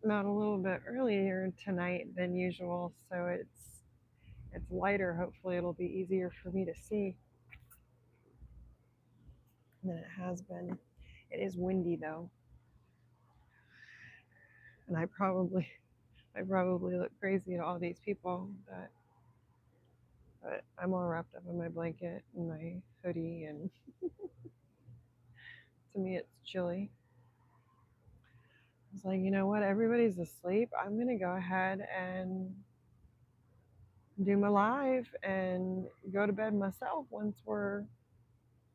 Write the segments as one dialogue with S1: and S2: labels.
S1: I'm out a little bit earlier tonight than usual, so it's lighter. Hopefully, it'll be easier for me to see than it has been. It is windy though, and I probably look crazy to all these people, but I'm all wrapped up in my blanket and my hoodie, and to me it's chilly. I was like, you know what? Everybody's asleep. I'm gonna go ahead and do my live and go to bed myself once we're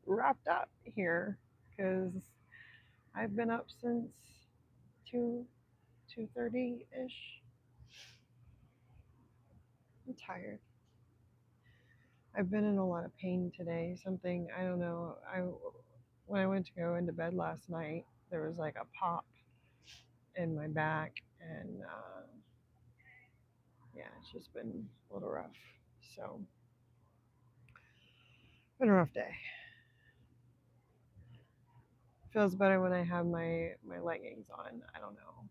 S1: wrapped up here, because I've been up since 2:30 ish. I'm tired. I've been in a lot of pain today. Something I don't know. I When I went to go into bed last night, there was like a pop in my back, and yeah, it's just been a little rough. So, been a rough day. Feels better when I have my leggings on. I don't know.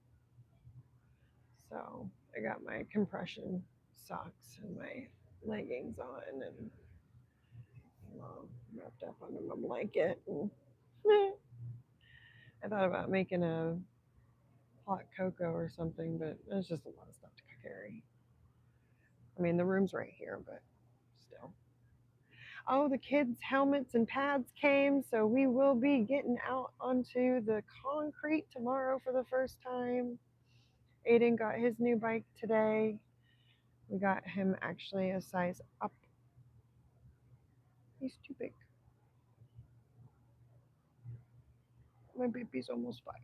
S1: So I got my compression socks and my leggings on, and wrapped up under my blanket. And I thought about making a hot cocoa or something, but it's just a lot of stuff to carry. I mean, the room's right here, but still. Oh, the kids' helmets and pads came, so we will be getting out onto the concrete tomorrow for the first time. Aiden got his new bike today. We got him actually a size up. He's too big. My baby's almost 5.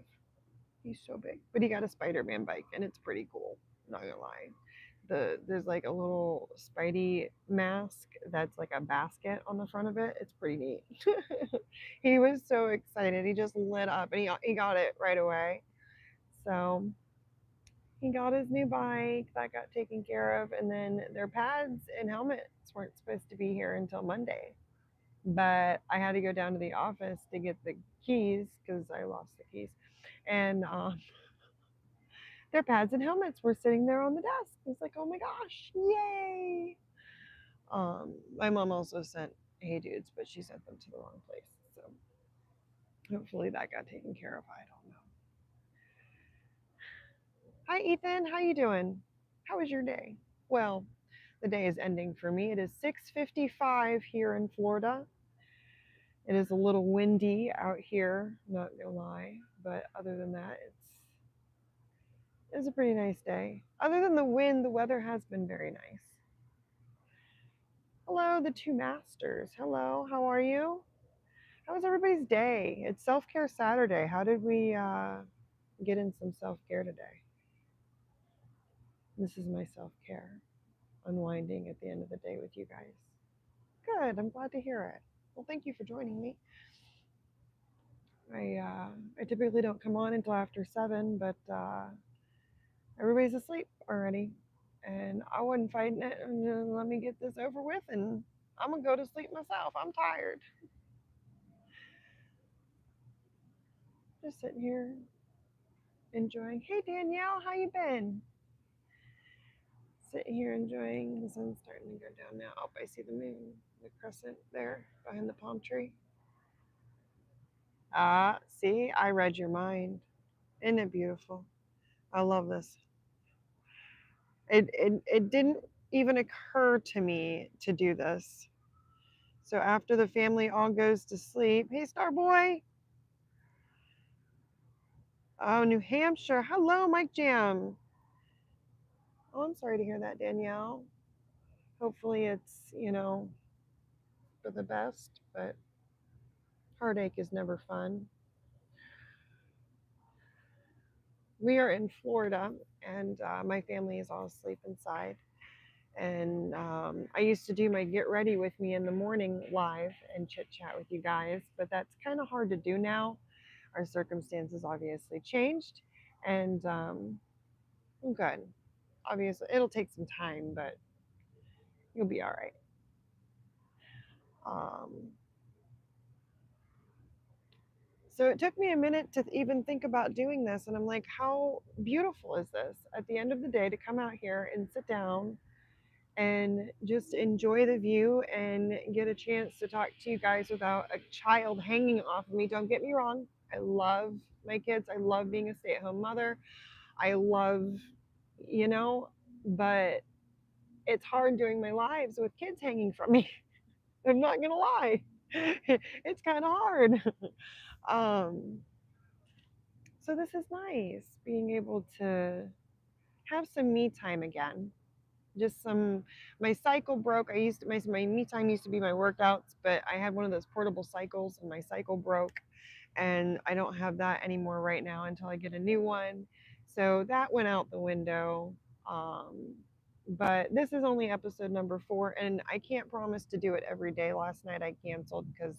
S1: He's so big. But he got a Spider-Man bike, and it's pretty cool. Not gonna lie. There's like a little Spidey mask that's like a basket on the front of it. It's pretty neat. He was so excited. He just lit up, and he got it right away. So he got his new bike that got taken care of, and then their pads and helmets weren't supposed to be here until Monday. But I had to go down to the office to get the keys because I lost the keys, and their pads and helmets were sitting there on the desk. It's like, oh my gosh, yay! My mom also sent Hey Dudes, but she sent them to the wrong place. So hopefully that got taken care of. I don't know. Hi Ethan, how you doing? How was your day? Well, the day is ending for me. It is 6:55 here in Florida. It is a little windy out here, not gonna lie, but other than that, it's a pretty nice day. Other than the wind, the weather has been very nice. Hello, the two masters. Hello, how are you? How was everybody's day? It's Self Care Saturday. How did we get in some self care today? This is my self care, unwinding at the end of the day with you guys. Good. I'm glad to hear it. Well, thank you for joining me. I typically don't come on until after 7, but everybody's asleep already, and I wasn't fighting it. And let me get this over with, and I'm gonna go to sleep myself. I'm tired. Just sitting here enjoying. Hey Danielle, how you been? Sitting here enjoying. The sun's starting to go down now. Oh, I see the moon, the crescent there behind the palm tree. Ah, see, I read your mind. Isn't it beautiful? I love this. It didn't even occur to me to do this. So after the family all goes to sleep, hey Star Boy. Oh, New Hampshire. Hello, Mike Jam. Oh, I'm sorry to hear that, Danielle. Hopefully it's, for the best, but heartache is never fun. We are in Florida, and my family is all asleep inside. And I used to do my get ready with me in the morning live and chit chat with you guys, but that's kind of hard to do now. Our circumstances obviously changed, and I'm good. Obviously, it'll take some time, but you'll be all right. Um, So it took me a minute to even think about doing this. And I'm like, how beautiful is this at the end of the day to come out here and sit down and just enjoy the view and get a chance to talk to you guys without a child hanging off of me. Don't get me wrong. I love my kids. I love being a stay at home mother. I love, you know, but it's hard doing my lives with kids hanging from me. I'm not going to lie. It's kind of hard. Um, so this is nice being able to have some me time again. Just some, my cycle broke. I used to, my me time used to be my workouts, but I had one of those portable cycles and my cycle broke, and I don't have that anymore right now until I get a new one. So that went out the window. Um, but this is only episode number 4, and I can't promise to do it every day. Last night I canceled because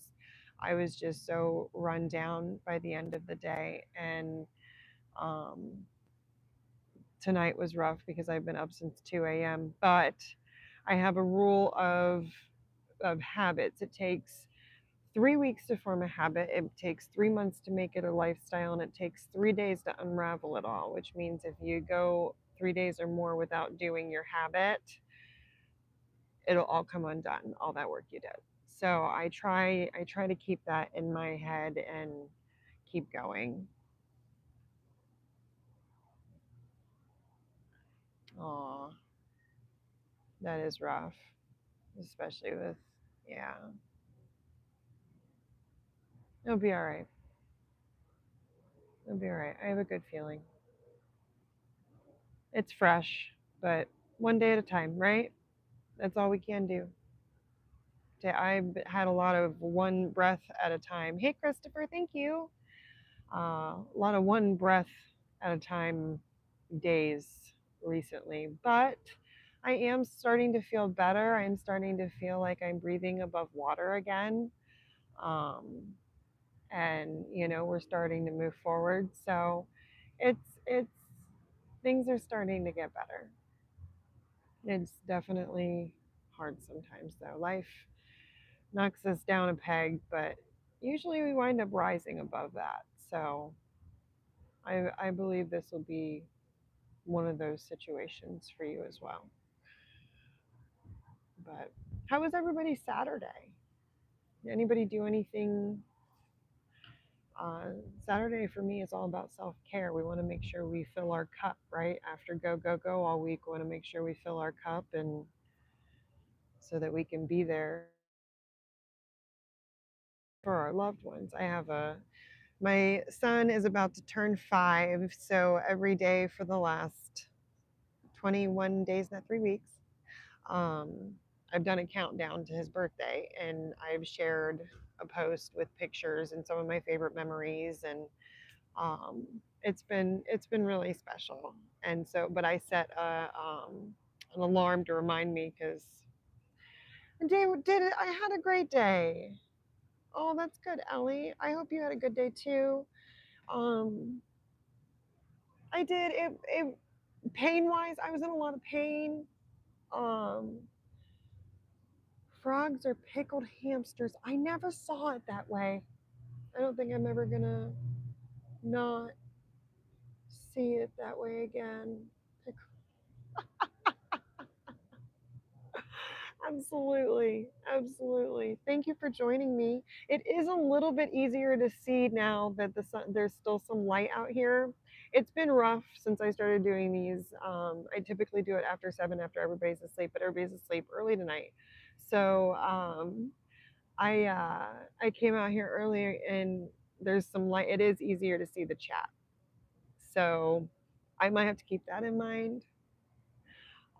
S1: I was just so run down by the end of the day, and um, tonight was rough because I've been up since 2 a.m. But I have a rule of habits. It takes 3 weeks to form a habit. It takes 3 months to make it a lifestyle, and it takes 3 days to unravel it all. Which means if you go 3 days or more without doing your habit, it'll all come undone. All that work you did. So I try to keep that in my head and keep going. Aw, that is rough, especially with, yeah. It'll be all right. It'll be all right. I have a good feeling. It's fresh, but one day at a time, right? That's all we can do. I've had a lot of one breath at a time. Hey, Christopher, thank you. A lot of one breath at a time days recently, but I am starting to feel better. I'm starting to feel like I'm breathing above water again. Um, and we're starting to move forward. So it's things are starting to get better. It's definitely hard sometimes though. Life knocks us down a peg, but usually we wind up rising above that. So I believe this will be one of those situations for you as well. But how was everybody's Saturday? Did anybody do anything? Saturday for me is all about self care. We want to make sure we fill our cup, right? After go, go, go all week, we want to make sure we fill our cup and so that we can be there for our loved ones. My son is about to turn 5, so every day for the last 21 days, not 3 weeks, um, I've done a countdown to his birthday, and I've shared a post with pictures and some of my favorite memories, and um, it's been really special. And so, but I set an alarm to remind me because I had a great day. Oh, that's good, Ellie. I hope you had a good day too. Um, I did. It pain wise, I was in a lot of pain. Um, frogs are pickled hamsters. I never saw it that way. I don't think I'm ever gonna not see it that way again. Pick- Absolutely, absolutely. Thank you for joining me. It is a little bit easier to see now that there's still some light out here. It's been rough since I started doing these. I typically do it after 7, after everybody's asleep, but everybody's asleep early tonight. So I came out here earlier and there's some light. It is easier to see the chat, so I might have to keep that in mind.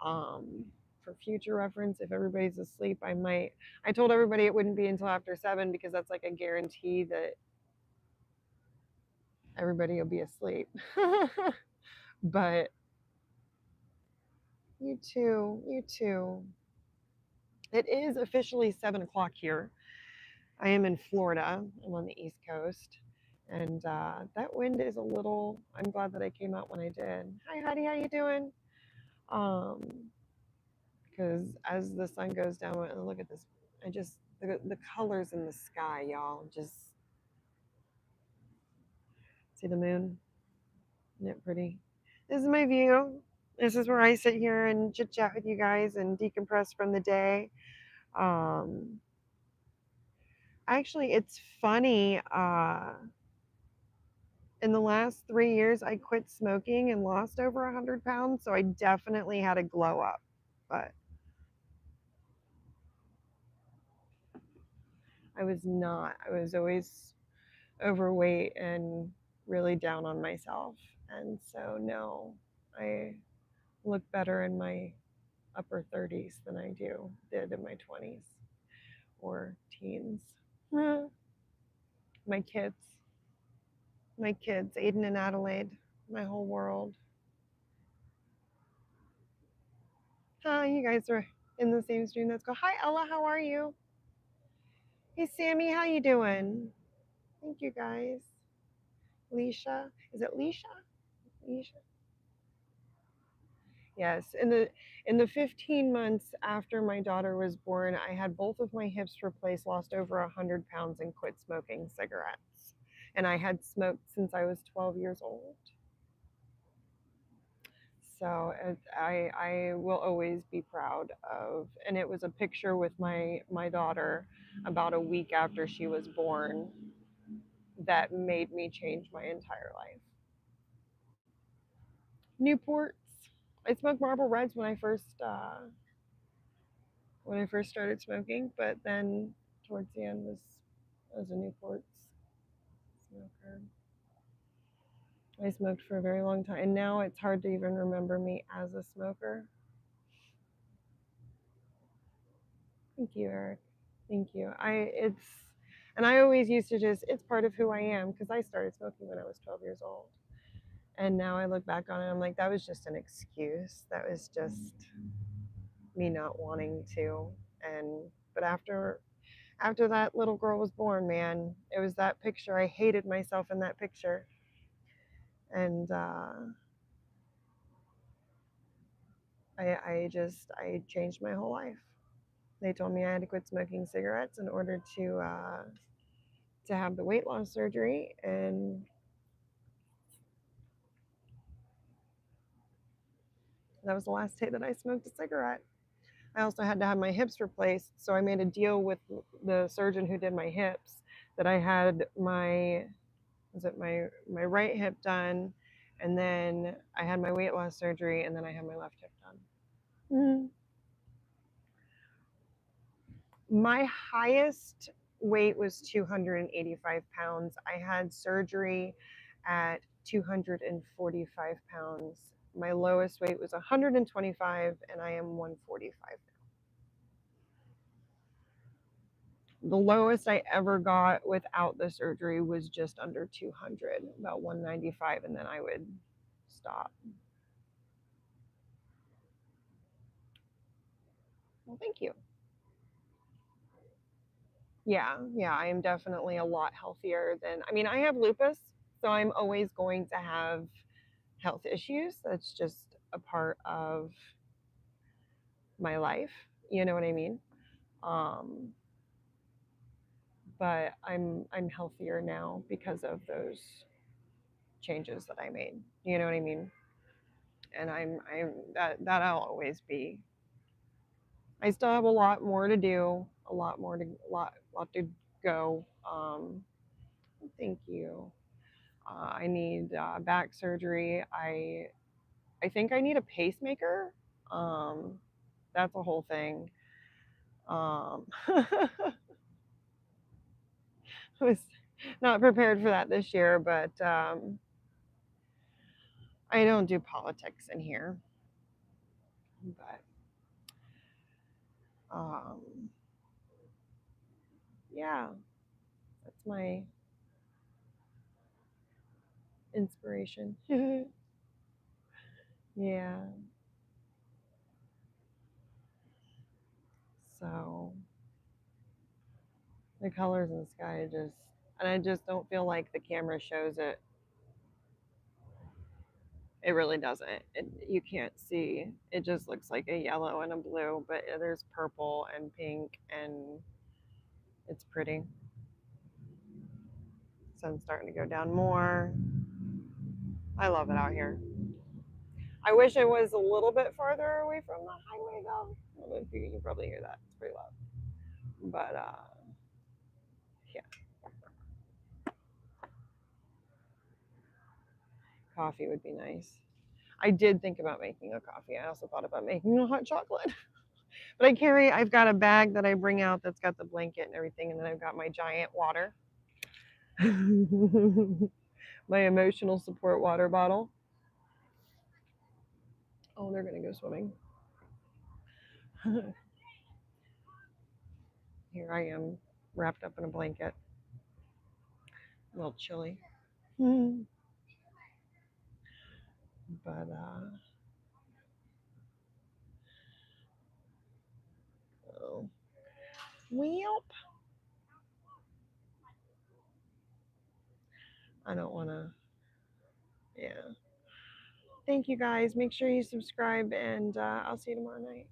S1: Um, for future reference, if everybody's asleep, I told everybody it wouldn't be until after 7 because that's like a guarantee that everybody will be asleep. But you too, you too. It is officially 7 o'clock here. I am in Florida. I'm on the East Coast, and that wind is a little. I'm glad that I came out when I did. Hi, Heidi, how you doing? Um, because as the sun goes down, and look at this, the colors in the sky, y'all, just See the moon? Isn't it pretty? This is my view. This is where I sit here and chit chat with you guys and decompress from the day. Um, Actually, it's funny. In the last 3 years, I quit smoking and lost over 100 pounds. So I definitely had a glow up. But I was not. I was always overweight and really down on myself. And so, no, I look better in my upper 30s than I did in my 20s or teens. My kids, Aiden and Adelaide, my whole world. Hi, you guys are in the same stream. Let's go. Hi, Ella. How are you? Hey, Sammy. How you doing? Thank you, guys. Leisha. Is it Leisha? Leisha. Yes. In the 15 months after my daughter was born, I had both of my hips replaced, lost over 100 pounds, and quit smoking cigarettes. And I had smoked since I was 12 years old. So I will always be proud of, and it was a picture with my daughter about a week after she was born that made me change my entire life. Newports. I smoked Marlboro Reds when I first started smoking, but then towards the end was a Newports smoker. I smoked for a very long time, and now it's hard to even remember me as a smoker. Thank you, Eric. Thank you. I always used to it's part of who I am because I started smoking when I was 12 years old. And now I look back on it, I'm like, that was just an excuse. That was just me not wanting to. But after that little girl was born, man, it was that picture. I hated myself in that picture. And I changed my whole life. They told me I had to quit smoking cigarettes in order to have the weight loss surgery, and that was the last day that I smoked a cigarette. I also had to have my hips replaced, so I made a deal with the surgeon who did my hips that I had my right hip done, and then I had my weight loss surgery, and then I had my left hip done. Mm-hmm. My highest weight was 285 pounds. I had surgery at 245 pounds. My lowest weight was 125, and I am 145. The lowest I ever got without the surgery was just under 200, about 195, and then I would stop. Well, thank you. Yeah, I am definitely a lot healthier I have lupus, so I'm always going to have health issues. That's just a part of my life. You know what I mean? Um, but I'm healthier now because of those changes that I made. You know what I mean? And I'm that I'll always be. I still have a lot more to do, a lot to go. Thank you. I need back surgery. I think I need a pacemaker. Um, that's a whole thing. I was not prepared for that this year, but I don't do politics in here. But yeah, that's my inspiration. Yeah. So the colors in the sky and I just don't feel like the camera shows it. It really doesn't. You can't see. It just looks like a yellow and a blue, but there's purple and pink, and it's pretty. Sun's starting to go down more. I love it out here. I wish it was a little bit farther away from the highway though. I don't know if you can probably hear that. It's pretty loud. But yeah, coffee would be nice. I did think about making a coffee. I also thought about making a hot chocolate. But I've got a bag that I bring out that's got the blanket and everything, and then I've got my giant water, my emotional support water bottle. Oh, they're gonna go swimming. Here I am, wrapped up in a blanket, a little chilly. But oh, well, I don't want to. Yeah. Thank you guys. Make sure you subscribe, and I'll see you tomorrow night.